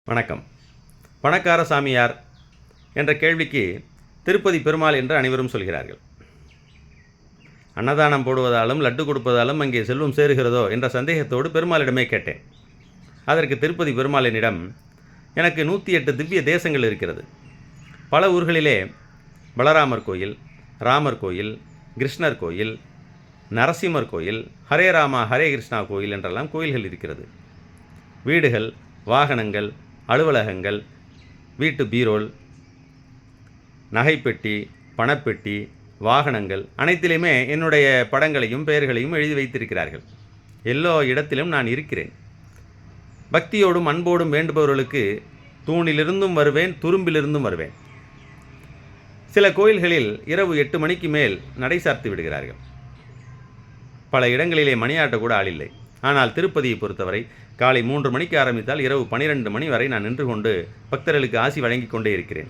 வணக்கம். பணக்கார சாமியார் என்ற கேள்விக்கு திருப்பதி பெருமாள் என்று அனைவரும் சொல்கிறார்கள். அன்னதானம் போடுவதாலும் லட்டு கொடுப்பதாலும் அங்கே செல்வம் சேருகிறதோ என்ற சந்தேகத்தோடு பெருமாளிடமே கேட்டேன். அதற்கு திருப்பதி பெருமாள் என்னிடம், எனக்கு 108 திவ்ய தேசங்கள் இருக்கிறது. பல ஊர்களிலே பலராமர் கோயில், ராமர் கோயில், கிருஷ்ணர் கோயில், நரசிம்மர் கோயில், ஹரே ராமா ஹரே கிருஷ்ணா கோயில் என்றெல்லாம் கோயில்கள் இருக்கிறது. வீடுகள், வாகனங்கள், அலுவலகங்கள், வீட்டு பீரோல், நகைப்பெட்டி, பணப்பெட்டி, வாகனங்கள் அனைத்திலுமே என்னுடைய படங்களையும் பெயர்களையும் எழுதி வைத்திருக்கிறார்கள். எல்லா இடத்திலும் நான் இருக்கிறேன். பக்தியோடும் அன்போடும் வேண்டுபவர்களுக்கு தூணிலிருந்தும் வருவேன், துரும்பிலிருந்தும் வருவேன். சில கோயில்களில் இரவு 8 மணிக்கு மேல் நடை சார்த்து விடுகிறார்கள். பல இடங்களிலே மணியாட்ட கூட ஆளில்லை. ஆனால் திருப்பதியை பொறுத்தவரை காலை 3 மணிக்கு ஆரம்பித்தால் இரவு 12 மணி வரை நான் நின்று கொண்டு பக்தர்களுக்கு ஆசி வழங்கி கொண்டே இருக்கிறேன்.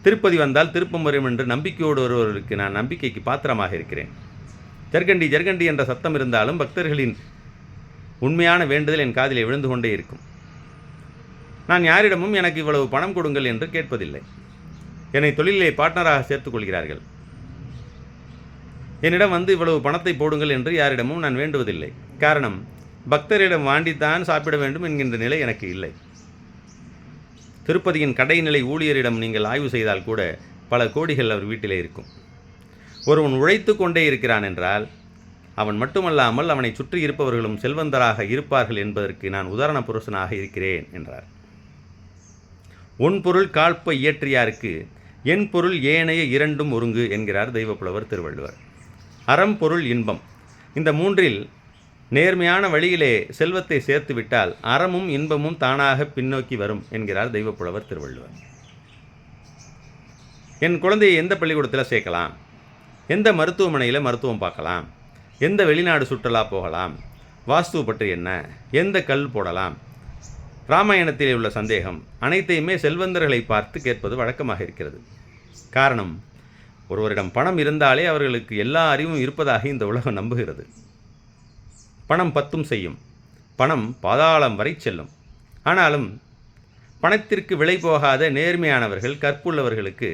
திருப்பதி வந்தால் திருப்பம் வரும் என்று நம்பிக்கையோடு வருபவர்களுக்கு நான் நம்பிக்கைக்கு பாத்திரமாக இருக்கிறேன். ஜர்கண்டி ஜர்கண்டி என்ற சத்தம் இருந்தாலும் பக்தர்களின் உண்மையான வேண்டுதல் என் காதிலே விழுந்து கொண்டே இருக்கும். நான் யாரிடமும் எனக்கு இவ்வளவு பணம் கொடுங்கள் என்று கேட்பதில்லை. என்னை தொழிலிலே பார்ட்னராக சேர்த்துக் கொள்கிறார்கள். என்னிடம் வந்து இவ்வளவு பணத்தை போடுங்கள் என்று யாரிடமும் நான் வேண்டுவதில்லை. காரணம், பக்தரிடம் வாண்டித்தான் சாப்பிட வேண்டும் என்கின்ற நிலை எனக்கு இல்லை. திருப்பதியின் கடைநிலை ஊழியரிடம் நீங்கள் ஆய்வு செய்தால் கூட பல கோடிகள் அவர் வீட்டிலே இருக்கும். ஒருவன் உழைத்து கொண்டே இருக்கிறான் என்றால் அவன் மட்டுமல்லாமல் அவனை சுற்றி இருப்பவர்களும் செல்வந்தராக இருப்பார்கள் என்பதற்கு நான் உதாரண புருஷனாக இருக்கிறேன் என்றார். உன் பொருள் காழ்ப்ப இயற்றியாருக்கு என் பொருள் ஏனைய இரண்டும் ஒருங்கு என்கிறார் தெய்வப்புலவர் திருவள்ளுவர். அறம், பொருள், இன்பம், இந்த மூன்றில் நேர்மையான வழியிலே செல்வத்தை சேர்த்துவிட்டால் அறமும் இன்பமும் தானாக பின்னோக்கி வரும் என்கிறார் தெய்வப்புலவர் திருவள்ளுவர். என் குழந்தையை எந்த பள்ளிக்கூடத்தில் சேர்க்கலாம், எந்த மருத்துவமனையில் மருத்துவம் பார்க்கலாம், எந்த வெளிநாடு சுற்றுலா போகலாம், வாஸ்து பற்றி என்ன, எந்த கல் போடலாம், ராமாயணத்திலே உள்ள சந்தேகம் அனைத்தையுமே செல்வந்தர்களை பார்த்து கேட்பது வழக்கமாக இருக்கிறது. காரணம், ஒருவரிடம் பணம் இருந்தாலே அவர்களுக்கு எல்லா அறிவும் இருப்பதாக இந்த உலகம் நம்புகிறது. பணம் 10 செய்யும், பணம் பாதாளம் வரை செல்லும். ஆனாலும் பணத்திற்கு விலை போகாத நேர்மையானவர்கள், கற்புள்ளவர்களுக்கு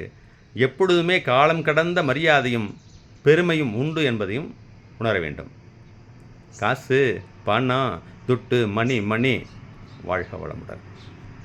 எப்பொழுதுமே காலம் கடந்த மரியாதையும் பெருமையும் உண்டு என்பதையும் உணர வேண்டும். காசு, பணம், துட்டு, மணி, வாழ்க வளமுடன்.